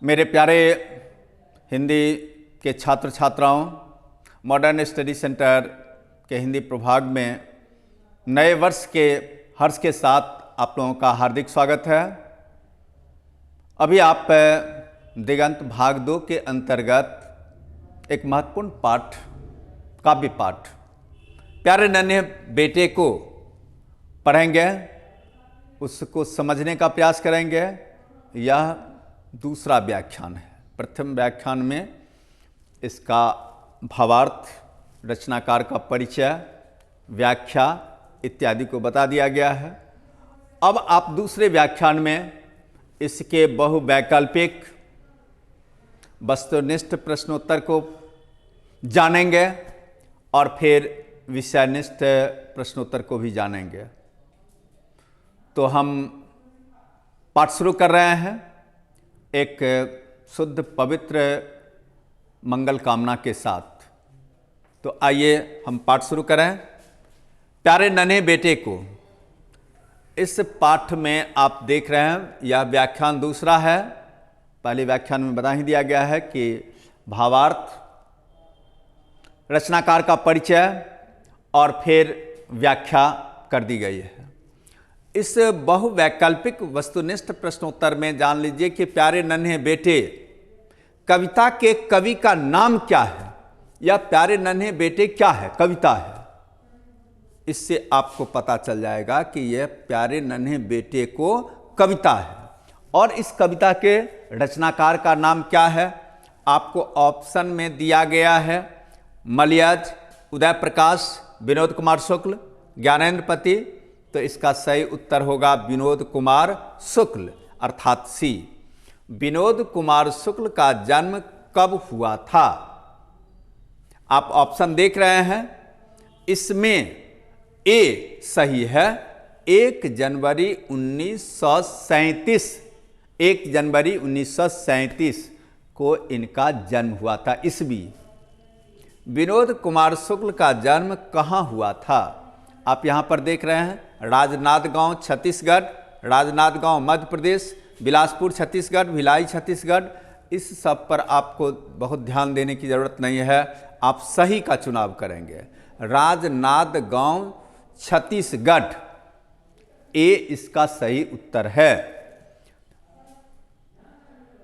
मेरे प्यारे हिंदी के छात्र छात्राओं, मॉडर्न स्टडी सेंटर के हिंदी प्रभाग में नए वर्ष के हर्ष के साथ आप लोगों का हार्दिक स्वागत है। अभी आप दिगंत भाग 2 के अंतर्गत एक महत्वपूर्ण पाठ, काव्य पाठ प्यारे नन्हे बेटे को पढ़ेंगे, उसको समझने का प्रयास करेंगे। यह दूसरा व्याख्यान है। प्रथम व्याख्यान में इसका भावार्थ, रचनाकार का परिचय, व्याख्या इत्यादि को बता दिया गया है। अब आप दूसरे व्याख्यान में इसके बहुवैकल्पिक वस्तुनिष्ठ प्रश्नोत्तर को जानेंगे और फिर विषयनिष्ठ प्रश्नोत्तर को भी जानेंगे। तो हम पाठ शुरू कर रहे हैं एक शुद्ध पवित्र मंगल कामना के साथ। तो आइए हम पाठ शुरू करें। प्यारे नन्हे बेटे को, इस पाठ में आप देख रहे हैं यह व्याख्यान दूसरा है। पहले व्याख्यान में बता ही दिया गया है कि भावार्थ, रचनाकार का परिचय और फिर व्याख्या कर दी गई है। इस बहुवैकल्पिक वस्तुनिष्ठ प्रश्नोत्तर में जान लीजिए कि प्यारे नन्हे बेटे कविता के कवि का नाम क्या है, या प्यारे नन्हे बेटे क्या है, कविता है। इससे आपको पता चल जाएगा कि यह प्यारे नन्हे बेटे को कविता है और इस कविता के रचनाकार का नाम क्या है। आपको ऑप्शन में दिया गया है मलयज, उदय प्रकाश, विनोद कुमार शुक्ल, ज्ञानेंद्र पति। तो इसका सही उत्तर होगा विनोद कुमार शुक्ल अर्थात सी। विनोद कुमार शुक्ल का जन्म कब हुआ था? आप ऑप्शन देख रहे हैं, इसमें ए सही है, 1 जनवरी 1937। 1 जनवरी 1937 को इनका जन्म हुआ था, ईस्वी। विनोद कुमार शुक्ल का जन्म कहाँ हुआ था? आप यहाँ पर देख रहे हैं, राजनांदगांव छत्तीसगढ़, राजनांदगांव मध्य प्रदेश, बिलासपुर छत्तीसगढ़, भिलाई छत्तीसगढ़। इस सब पर आपको बहुत ध्यान देने की ज़रूरत नहीं है, आप सही का चुनाव करेंगे। राजनांदगांव छत्तीसगढ़, ए इसका सही उत्तर है।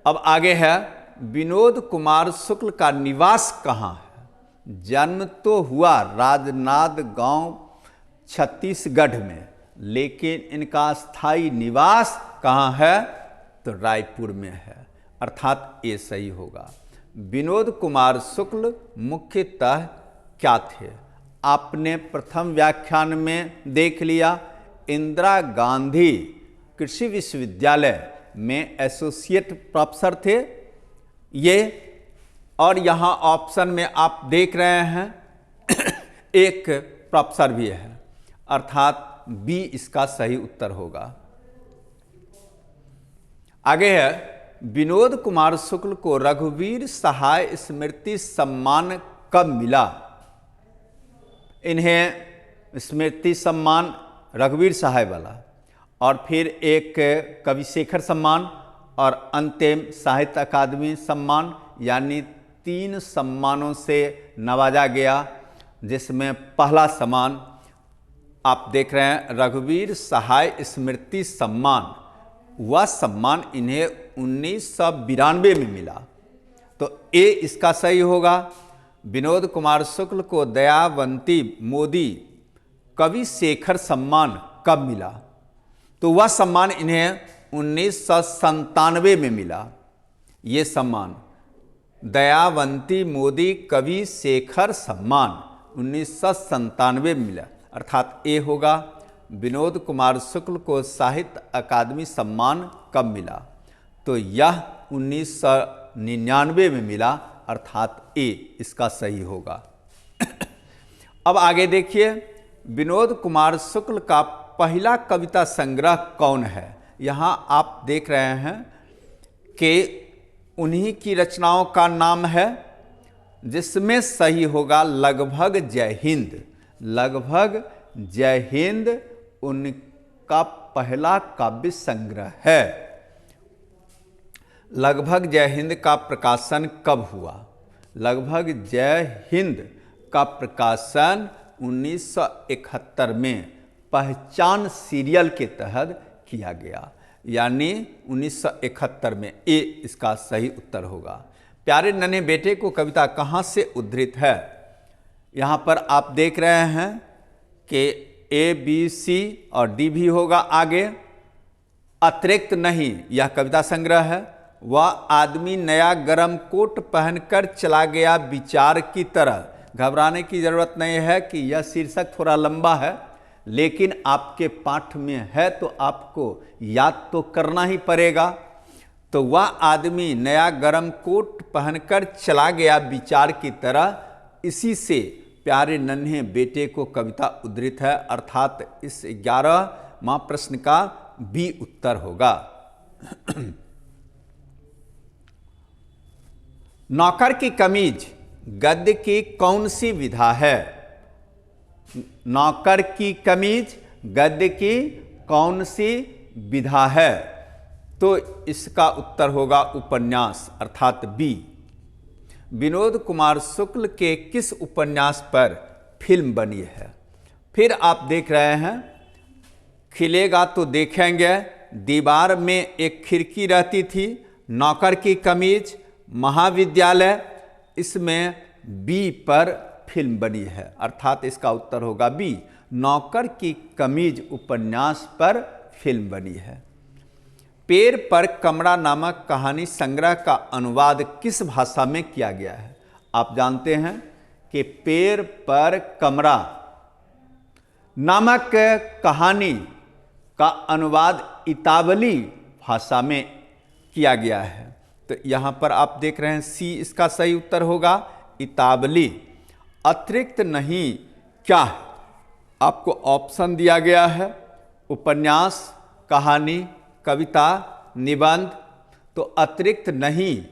अब आगे है, विनोद कुमार शुक्ल का निवास कहाँ है? जन्म तो हुआ राजनांदगांव छत्तीसगढ़ में, लेकिन इनका स्थायी निवास कहाँ है? तो रायपुर में है, अर्थात ये सही होगा। विनोद कुमार शुक्ल मुख्यतः क्या थे? आपने प्रथम व्याख्यान में देख लिया, इंदिरा गांधी कृषि विश्वविद्यालय में एसोसिएट प्रोफेसर थे ये। और यहाँ ऑप्शन में आप देख रहे हैं एक प्रोफेसर भी है, अर्थात बी इसका सही उत्तर होगा। आगे है, विनोद कुमार शुक्ल को रघुवीर सहाय स्मृति सम्मान कब मिला? इन्हें स्मृति सम्मान रघुवीर सहाय वाला, और फिर एक कविशेखर सम्मान और अंतिम साहित्य अकादमी सम्मान, यानी 3 सम्मानों से नवाजा गया, जिसमें पहला सम्मान आप देख रहे हैं रघुवीर सहाय स्मृति सम्मान। वह सम्मान इन्हें 1992 में मिला। तो ए इसका सही होगा। विनोद कुमार शुक्ल को दयावंती मोदी कविशेखर सम्मान कब मिला? तो वह सम्मान इन्हें 1997 में मिला। ये सम्मान दयावंती मोदी कविशेखर सम्मान 1997 में मिला, अर्थात ए होगा। विनोद कुमार शुक्ल को साहित्य अकादमी सम्मान कब मिला? तो यह 1999 में मिला, अर्थात ए इसका सही होगा। अब आगे देखिए, विनोद कुमार शुक्ल का पहला कविता संग्रह कौन है? यहाँ आप देख रहे हैं कि उन्हीं की रचनाओं का नाम है, जिसमें सही होगा लगभग जय हिंद। लगभग जय हिंद उनका पहला काव्य संग्रह है। लगभग जय हिंद का प्रकाशन कब हुआ? लगभग जय हिंद का प्रकाशन 1971 में पहचान सीरियल के तहत किया गया, यानी 1971 में। ये इसका सही उत्तर होगा। प्यारे नन्हे बेटे को कविता कहाँ से उद्धृत है? यहाँ पर आप देख रहे हैं कि ए, बी, सी और डी भी होगा आगे। अतिरिक्त नहीं, यह कविता संग्रह है। वह आदमी नया गरम कोट पहनकर चला गया विचार की तरह। घबराने की जरूरत नहीं है कि यह शीर्षक थोड़ा लंबा है, लेकिन आपके पाठ में है तो आपको याद तो करना ही पड़ेगा। तो वह आदमी नया गरम कोट पहनकर चला गया विचार की तरह, इसी से प्यारे नन्हे बेटे को कविता उद्धृत है, अर्थात इस 11वां प्रश्न का बी उत्तर होगा। नौकर की कमीज गद्य की कौन सी विधा है? नौकर की कमीज गद्य की कौन सी विधा है? तो इसका उत्तर होगा उपन्यास, अर्थात बी। विनोद कुमार शुक्ल के किस उपन्यास पर फिल्म बनी है? फिर आप देख रहे हैं खिलेगा तो देखेंगे, दीवार में एक खिड़की रहती थी, नौकर की कमीज, महाविद्यालय, इसमें बी पर फिल्म बनी है, अर्थात इसका उत्तर होगा बी। नौकर की कमीज उपन्यास पर फिल्म बनी है। पेड़ पर कमरा नामक कहानी संग्रह का अनुवाद किस भाषा में किया गया है? आप जानते हैं कि पेड़ पर कमरा नामक कहानी का अनुवाद इतावली भाषा में किया गया है। तो यहाँ पर आप देख रहे हैं सी इसका सही उत्तर होगा, इतावली। अतिरिक्त नहीं क्या है? आपको ऑप्शन दिया गया है, उपन्यास, कहानी, कविता, निबंध। तो अतिरिक्त नहीं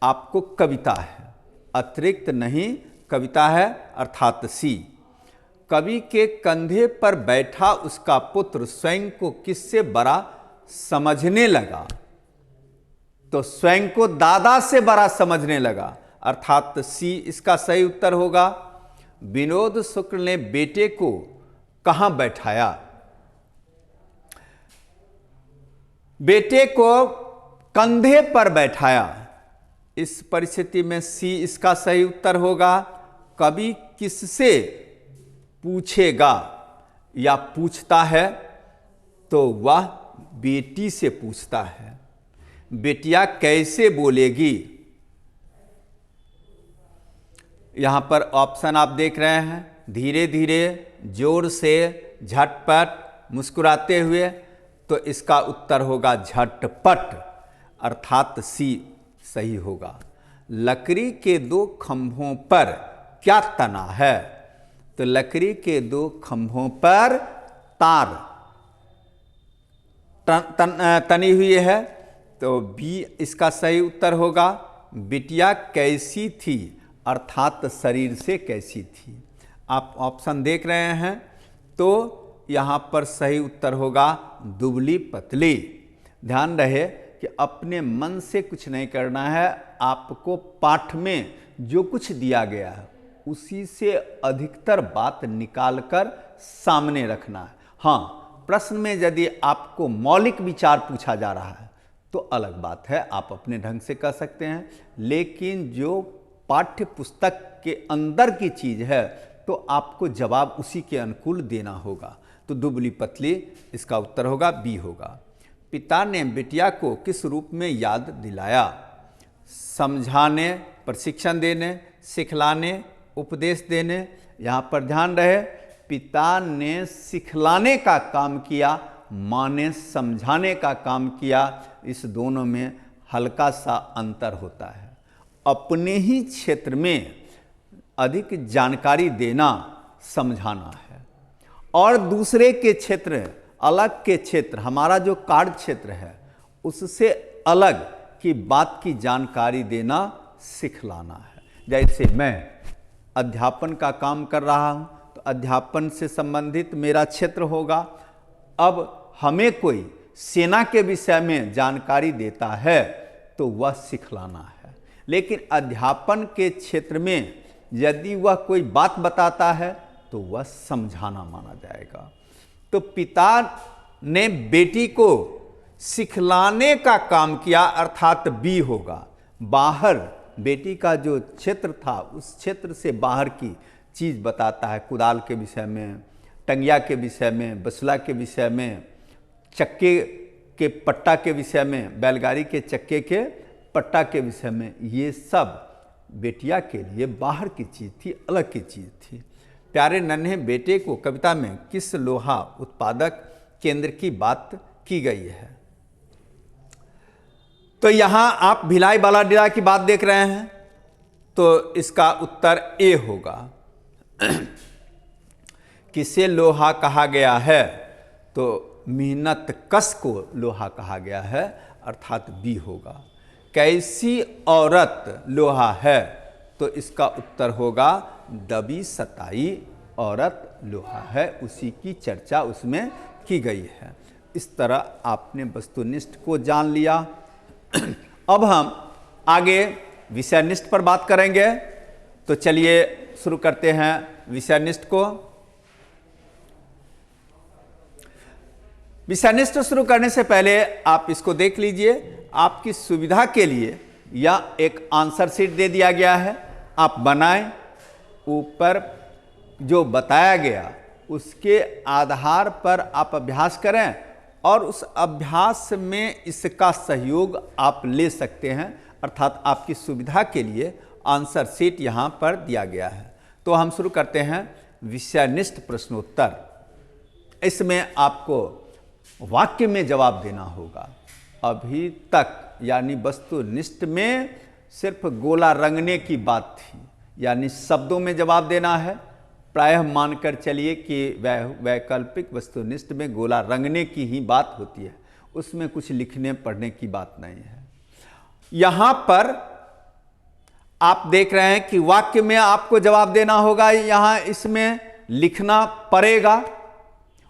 आपको कविता है, अतिरिक्त नहीं कविता है, अर्थात सी। कवि के कंधे पर बैठा उसका पुत्र स्वयं को किससे बड़ा समझने लगा? तो स्वयं को दादा से बड़ा समझने लगा, अर्थात सी इसका सही उत्तर होगा। विनोद शुक्ल ने बेटे को कहां बैठाया? बेटे को कंधे पर बैठाया। इस परिस्थिति में सी इसका सही उत्तर होगा। कवि किससे पूछेगा या पूछता है? तो वह बेटी से पूछता है। बेटिया कैसे बोलेगी? यहां पर ऑप्शन आप देख रहे हैं, धीरे धीरे, जोर से, झटपट, मुस्कुराते हुए। तो इसका उत्तर होगा झटपट, अर्थात सी सही होगा। लकड़ी के दो खंभों पर क्या तना है? तो लकड़ी के दो खंभों पर तार तनी हुई है। तो बी इसका सही उत्तर होगा। बिटिया कैसी थी, अर्थात शरीर से कैसी थी। आप ऑप्शन देख रहे हैं, तो यहाँ पर सही उत्तर होगा दुबली पतली। ध्यान रहे कि अपने मन से कुछ नहीं करना है, आपको पाठ में जो कुछ दिया गया है उसी से अधिकतर बात निकालकर सामने रखना है। हाँ, प्रश्न में यदि आपको मौलिक विचार पूछा जा रहा है तो अलग बात है, आप अपने ढंग से कर सकते हैं, लेकिन जो पाठ्य पुस्तक के अंदर की चीज़ है तो आपको जवाब उसी के अनुकूल देना होगा। तो दुबली पतली इसका उत्तर होगा, बी होगा। पिता ने बिटिया को किस रूप में याद दिलाया? समझाने, प्रशिक्षण देने, सिखलाने, उपदेश देने। यहाँ पर ध्यान रहे, पिता ने सिखलाने का काम किया, माँ ने समझाने का काम किया। इस दोनों में हल्का सा अंतर होता है। अपने ही क्षेत्र में अधिक जानकारी देना समझाना है, और दूसरे के क्षेत्र, अलग के क्षेत्र, हमारा जो कार्य क्षेत्र है उससे अलग की बात की जानकारी देना सिखलाना है। जैसे मैं अध्यापन का काम कर रहा हूँ तो अध्यापन से संबंधित मेरा क्षेत्र होगा। अब हमें कोई सेना के विषय में जानकारी देता है तो वह सिखलाना है। लेकिन अध्यापन के क्षेत्र में यदि वह कोई बात बताता है तो वह समझाना माना जाएगा। तो पिता ने बेटी को सिखलाने का काम किया, अर्थात बी होगा। बाहर बेटी का जो क्षेत्र था उस क्षेत्र से बाहर की चीज़ बताता है, कुदाल के विषय में, टंगिया के विषय में, बसुला के विषय में, चक्के के पट्टा के विषय में, बैलगाड़ी के चक्के के पट्टा के विषय में। ये सब बेटिया के लिए बाहर की चीज़ थी, अलग की चीज़ थी। प्यारे नन्हे बेटे को कविता में किस लोहा उत्पादक केंद्र की बात की गई है? तो यहां आप भिलाई बालाडीला की बात देख रहे हैं, तो इसका उत्तर ए होगा। किसे लोहा कहा गया है? तो मेहनत कश को लोहा कहा गया है, अर्थात बी होगा। कैसी औरत लोहा है? तो इसका उत्तर होगा दबी सताई औरत लोहा है, उसी की चर्चा उसमें की गई है। इस तरह आपने वस्तुनिष्ठ को जान लिया। अब हम आगे विषयनिष्ठ पर बात करेंगे। तो चलिए शुरू करते हैं विषयनिष्ठ को। विषयनिष्ठ शुरू करने से पहले आप इसको देख लीजिए। आपकी सुविधा के लिए यह एक आंसर शीट दे दिया गया है, आप बनाएं। ऊपर जो बताया गया उसके आधार पर आप अभ्यास करें और उस अभ्यास में इसका सहयोग आप ले सकते हैं, अर्थात आपकी सुविधा के लिए आंसर शीट यहाँ पर दिया गया है। तो हम शुरू करते हैं विषयनिष्ठ प्रश्नोत्तर। इसमें आपको वाक्य में जवाब देना होगा। अभी तक यानी वस्तुनिष्ठ में सिर्फ गोला रंगने की बात थी, यानी शब्दों में जवाब देना है। प्रायः मानकर चलिए कि वैकल्पिक वस्तुनिष्ठ में गोला रंगने की ही बात होती है, उसमें कुछ लिखने पढ़ने की बात नहीं है। यहां पर आप देख रहे हैं कि वाक्य में आपको जवाब देना होगा, यहां इसमें लिखना पड़ेगा।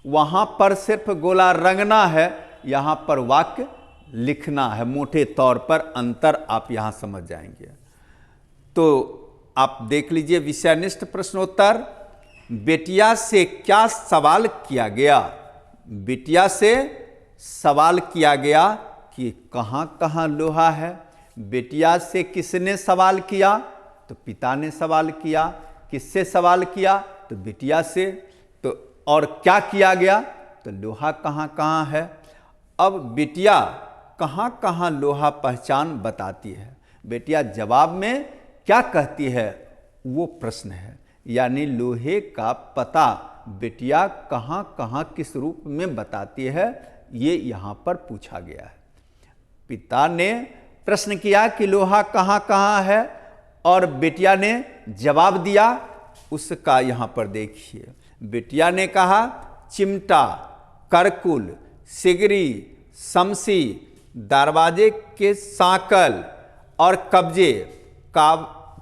वहां पर सिर्फ गोला रंगना है, यहां पर वाक्य लिखना है। मोटे तौर पर अंतर आप यहां समझ जाएंगे। तो आप देख लीजिए विषयनिष्ठ प्रश्नोत्तर। बेटिया से क्या सवाल किया गया? बेटिया से सवाल किया गया कि कहां कहां लोहा है। बेटिया से किसने सवाल किया? तो पिता ने सवाल किया। किससे सवाल किया? तो बेटिया से। तो और क्या किया गया? तो लोहा कहां कहां है। अब बेटिया कहां कहां लोहा पहचान बताती है। बेटिया जवाब में क्या कहती है वो प्रश्न है, यानी लोहे का पता बेटिया कहां कहां किस रूप में बताती है, ये यहां पर पूछा गया है। पिता ने प्रश्न किया कि लोहा कहां कहां है और बेटिया ने जवाब दिया, उसका यहां पर देखिए। बेटिया ने कहा चिमटा, करकुल, सिगरी, शमसी, दरवाजे के सांकल और कब्जे,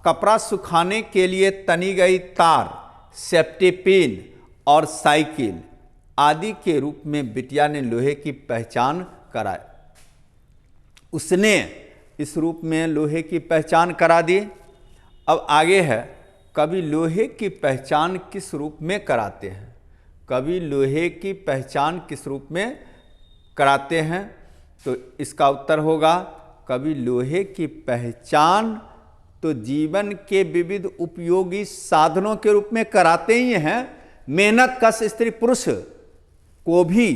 कपड़ा सुखाने के लिए तनी गई तार, सेफ्टी पिन और साइकिल आदि के रूप में बिटिया ने लोहे की पहचान कराई। उसने इस रूप में लोहे की पहचान करा दी। अब आगे है, कवि लोहे की पहचान किस रूप में कराते हैं? कवि लोहे की पहचान किस रूप में कराते हैं? तो इसका उत्तर होगा कवि लोहे की पहचान तो जीवन के विविध उपयोगी साधनों के रूप में कराते ही हैं। मेहनत कश स्त्री पुरुष को भी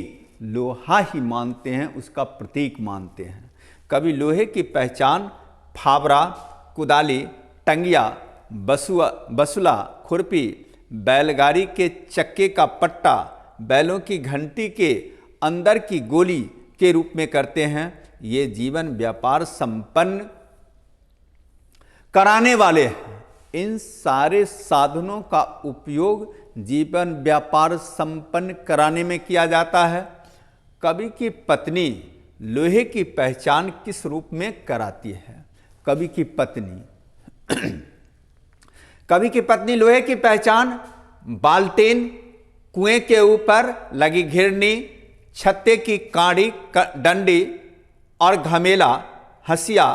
लोहा ही मानते हैं, उसका प्रतीक मानते हैं। कवि लोहे की पहचान फावड़ा, कुदाली, टंगिया, बसुला, खुरपी, बैलगाड़ी के चक्के का पट्टा, बैलों की घंटी के अंदर की गोली के रूप में करते हैं। ये जीवन व्यापार संपन्न कराने वाले हैं। इन सारे साधनों का उपयोग जीवन व्यापार संपन्न कराने में किया जाता है। कवि की पत्नी लोहे की पहचान किस रूप में कराती है? कवि की पत्नी लोहे की पहचान बाल्टीन, कुएं के ऊपर लगी घिरनी, छत्ते की काड़ी डंडी और घमेला हसिया,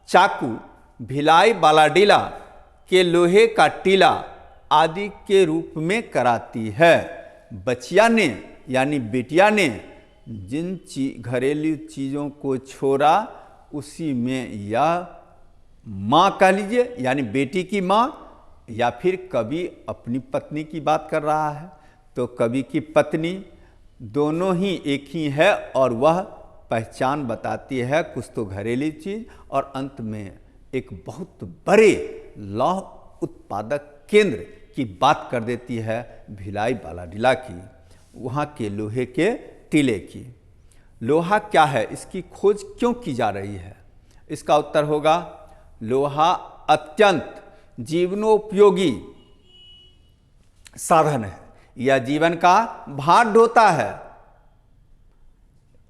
चाकू, भिलाई बालाडीला के लोहे का टीला आदि के रूप में कराती है। बचिया ने यानी बेटिया ने जिन घरेलू चीज़ों को छोड़ा उसी में यह माँ कह लीजिए यानी बेटी की माँ, या फिर कभी अपनी पत्नी की बात कर रहा है तो कभी की पत्नी, दोनों ही एक ही है और वह पहचान बताती है कुछ तो घरेलू चीज और अंत में एक बहुत बड़े लौह उत्पादक केंद्र की बात कर देती है, भिलाई बालाडीला की, वहाँ के लोहे के टीले की। लोहा क्या है, इसकी खोज क्यों की जा रही है? इसका उत्तर होगा लोहा अत्यंत जीवनोपयोगी साधन है। यह जीवन का भार ढोता है।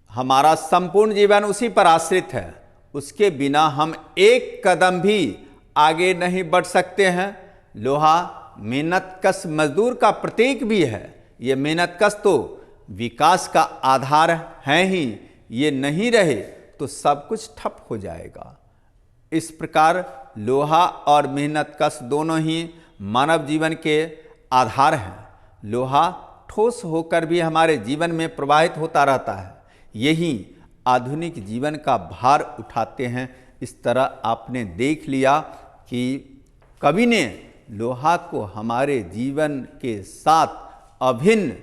हमारा संपूर्ण जीवन उसी पर आश्रित है। उसके बिना हम एक कदम भी आगे नहीं बढ़ सकते हैं। लोहा मेहनतकश मजदूर का प्रतीक भी है। ये मेहनतकश तो विकास का आधार है ही, ये नहीं रहे तो सब कुछ ठप हो जाएगा। इस प्रकार लोहा और मेहनतकश दोनों ही मानव जीवन के आधार हैं। लोहा ठोस होकर भी हमारे जीवन में प्रवाहित होता रहता है, यही आधुनिक जीवन का भार उठाते हैं। इस तरह आपने देख लिया कि कवि ने लोहा को हमारे जीवन के साथ अभिन्न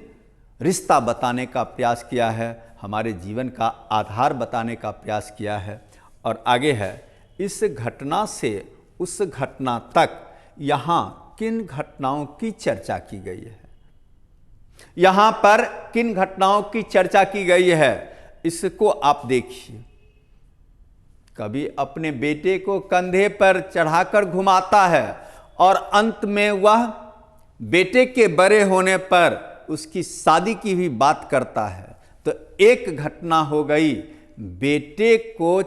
रिश्ता बताने का प्रयास किया है, हमारे जीवन का आधार बताने का प्रयास किया है। और आगे है, इस घटना से उस घटना तक यहाँ किन घटनाओं की चर्चा की गई है? यहाँ पर किन घटनाओं की चर्चा की गई है, इसको आप देखिए। कभी अपने बेटे को कंधे पर चढ़ाकर घुमाता है और अंत में वह बेटे के बड़े होने पर उसकी शादी की भी बात करता है। तो एक घटना हो गई बेटे को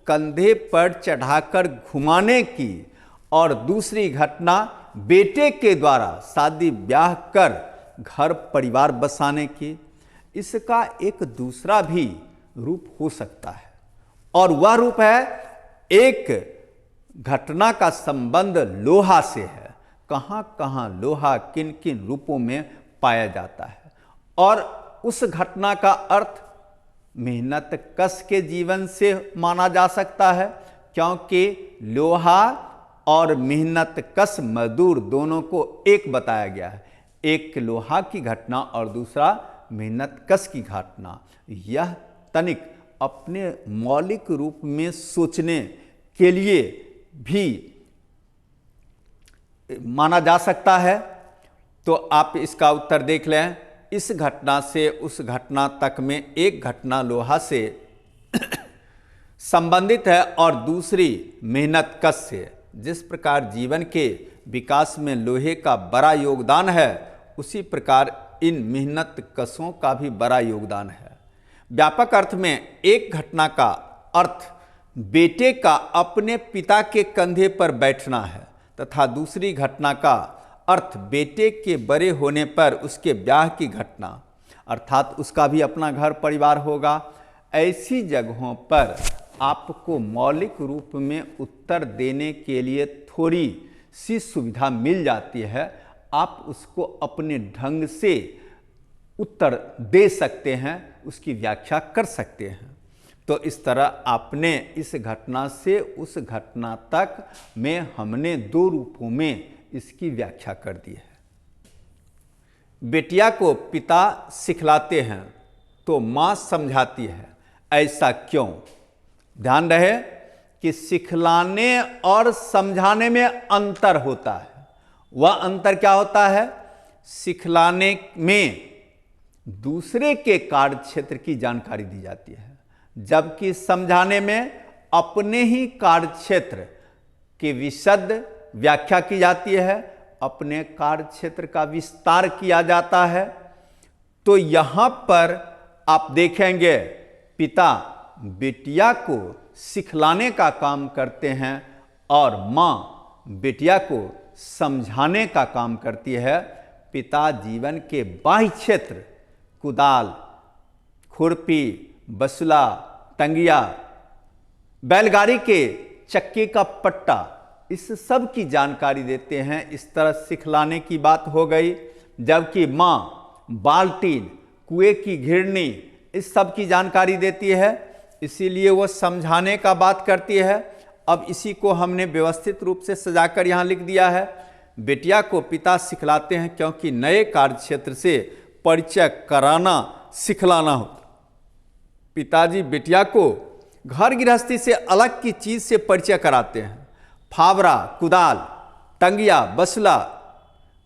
कंधे पर चढ़ाकर घुमाने की, और दूसरी घटना बेटे के द्वारा शादी ब्याह कर घर परिवार बसाने की। इसका एक दूसरा भी रूप हो सकता है, और वह रूप है एक घटना का संबंध लोहा से है। कहाँ कहाँ लोहा किन किन रूपों में पाया जाता है, और उस घटना का अर्थ मेहनतकश के जीवन से माना जा सकता है, क्योंकि लोहा और मेहनतकश मजदूर दोनों को एक बताया गया है। एक लोहा की घटना और दूसरा मेहनतकश की घटना। यह तनिक अपने मौलिक रूप में सोचने के लिए भी माना जा सकता है। तो आप इसका उत्तर देख लें। इस घटना से उस घटना तक में एक घटना लोहा से संबंधित है और दूसरी मेहनतकश से। जिस प्रकार जीवन के विकास में लोहे का बड़ा योगदान है, उसी प्रकार इन मेहनतकशों का भी बड़ा योगदान है। व्यापक अर्थ में एक घटना का अर्थ बेटे का अपने पिता के कंधे पर बैठना है, तथा दूसरी घटना का अर्थ बेटे के बड़े होने पर उसके ब्याह की घटना, अर्थात उसका भी अपना घर परिवार होगा। ऐसी जगहों पर आपको मौलिक रूप में उत्तर देने के लिए थोड़ी सी सुविधा मिल जाती है। आप उसको अपने ढंग से उत्तर दे सकते हैं, उसकी व्याख्या कर सकते हैं। तो इस तरह आपने इस घटना से उस घटना तक में हमने दो रूपों में इसकी व्याख्या कर दी है। बेटिया को पिता सिखलाते हैं तो माँ समझाती है, ऐसा क्यों? ध्यान रहे कि सिखलाने और समझाने में अंतर होता है। वह अंतर क्या होता है? सिखलाने में दूसरे के कार्य क्षेत्र की जानकारी दी जाती है, जबकि समझाने में अपने ही कार्य क्षेत्र की विशद व्याख्या की जाती है, अपने कार्य क्षेत्र का विस्तार किया जाता है। तो यहाँ पर आप देखेंगे पिता बेटिया को सिखलाने का काम करते हैं और माँ बेटिया को समझाने का काम करती है। पिता जीवन के बाह्य क्षेत्र कुदाल, खुरपी, बसुला, टंगिया, बैलगाड़ी के चक्के का पट्टा, इस सब की जानकारी देते हैं। इस तरह सिखलाने की बात हो गई। जबकि माँ बाल्टीन, कुएं की घिरनी, इस सब की जानकारी देती है, इसीलिए वो समझाने का बात करती है। अब इसी को हमने व्यवस्थित रूप से सजाकर यहाँ लिख दिया है। बेटिया को पिता सिखलाते हैं क्योंकि नए कार्यक्षेत्र से परिचय कराना सिखलाना होता। पिताजी बेटिया को घर गृहस्थी से अलग की चीज से परिचय कराते हैं। फावड़ा, कुदाल, टंगिया, बसला,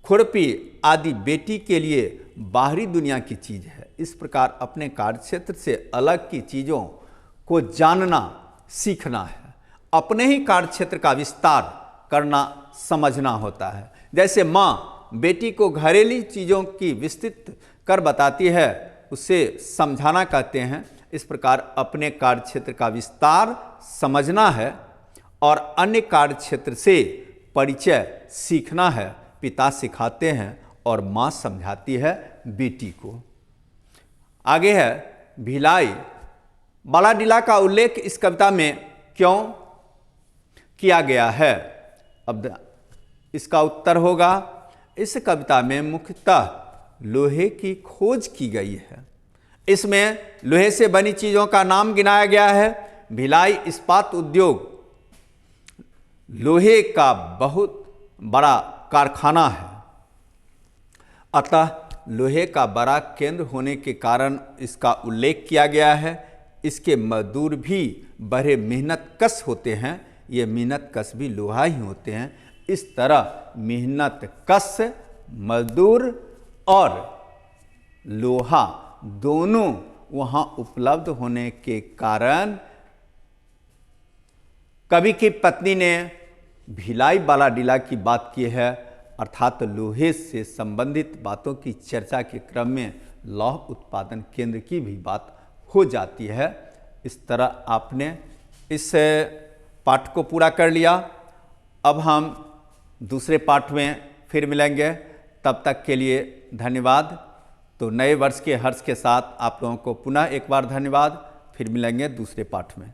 खुरपी आदि बेटी के लिए बाहरी दुनिया की चीज है। इस प्रकार अपने कार्यक्षेत्र से अलग की चीजों को जानना सीखना है। अपने ही कार्यक्षेत्र का विस्तार करना समझना होता है। जैसे माँ बेटी को घरेलू चीज़ों की विस्तृत कर बताती है, उसे समझाना कहते हैं। इस प्रकार अपने कार्यक्षेत्र का विस्तार समझना है और अन्य कार्यक्षेत्र से परिचय सीखना है। पिता सिखाते हैं और माँ समझाती है बेटी को। आगे है भिलाई। बालाडीला का उल्लेख इस कविता में क्यों किया गया है? अब इसका उत्तर होगा, इस कविता में मुख्यतः लोहे की खोज की गई है। इसमें लोहे से बनी चीज़ों का नाम गिनाया गया है। भिलाई इस्पात उद्योग लोहे का बहुत बड़ा कारखाना है, अतः लोहे का बड़ा केंद्र होने के कारण इसका उल्लेख किया गया है। इसके मजदूर भी बड़े मेहनत कश होते हैं। ये मेहनत कश भी लोहा ही होते हैं। इस तरह मेहनत कश मजदूर और लोहा दोनों वहाँ उपलब्ध होने के कारण कवि की पत्नी ने भिलाई बालाडीला की बात की है, अर्थात लोहे से संबंधित बातों की चर्चा के क्रम में लौह उत्पादन केंद्र की भी बात हो जाती है। इस तरह आपने इस पाठ को पूरा कर लिया। अब हम दूसरे पाठ में फिर मिलेंगे। तब तक के लिए धन्यवाद। तो नए वर्ष के हर्ष के साथ आप लोगों को पुनः एक बार धन्यवाद। फिर मिलेंगे दूसरे पाठ में।